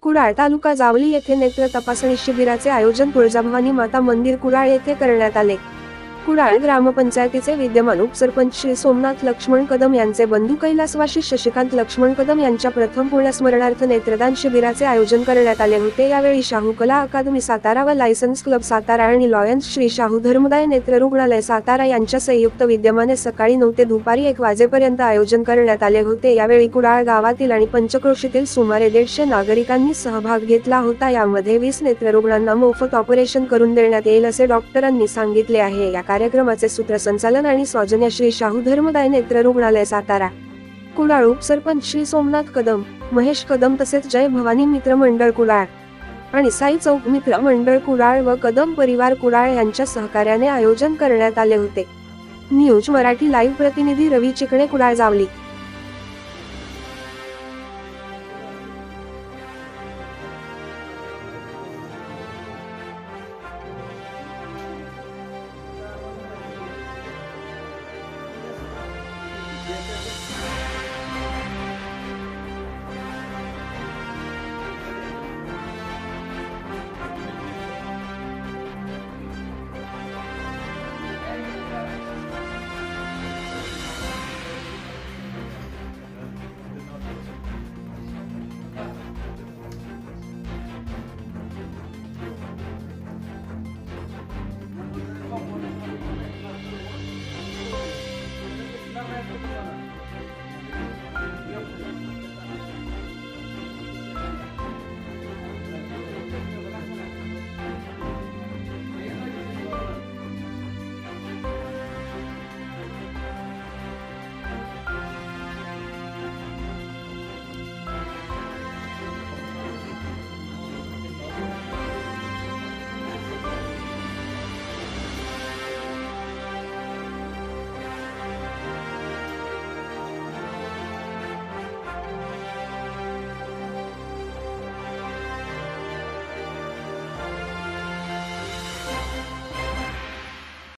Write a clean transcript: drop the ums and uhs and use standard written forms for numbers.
कुडाळ तालुका जावली येथे नेत्र तपासणी शिबिराचे आयोजन तुळजाभवानी माता मंदिर कुडाळ येथे करण्यात आले। कुडाळ ग्रामपंचायतीचे विद्यमान उपसरपंच श्री सोमनाथ लक्ष्मण कदम यांचे बंधू कैलासवासी शशिकांत लक्ष्मण कदम यांच्या प्रथम पुण्यस्मरणार्थ नेत्रदान शिबिराचे आयोजन करण्यात आले होते। यावेळी शाहू कला अकादमी सातारा व लायसन्स क्लब सातारा आणि लॉयन्स श्री शाहू धर्मदाय नेत्र रुग्णालय सातारा यांच्या संयुक्त विद्यमाने सकाळी 9 ते दुपारी 1 वाजेपर्यंत आयोजन करण्यात आले होते। यावेळी कुडाळ गावातील आणि पंचक्रोशीतील सुमारे 150 नागरिकांनी सहभाग घेतला होता। यामध्ये 20 नेत्ररुग्णांना मोफत ऑपरेशन करून देण्यात येईल असे डॉक्टरांनी सांगितले आहे। या कार्यक्रमाचे सूत्रसंचालन आणि सौजन्य श्री शाहू धर्मदाय नेत्र रुग्णालय सातारा। कुडाळ उपसरपंच श्री सोमनाथ कदम, महेश कदम तसेच जय भवानी मित्र मंडळ कुडाळ आणि साई चौक मित्र मंडळ कुडाळ व कदम परिवार कुडाळ यांच्या सहकार्याने आयोजन करण्यात आले होते। न्यूज मराठी लाईव्ह प्रतिनिधी रवी चिकणे कुडाळ जावली। Yes,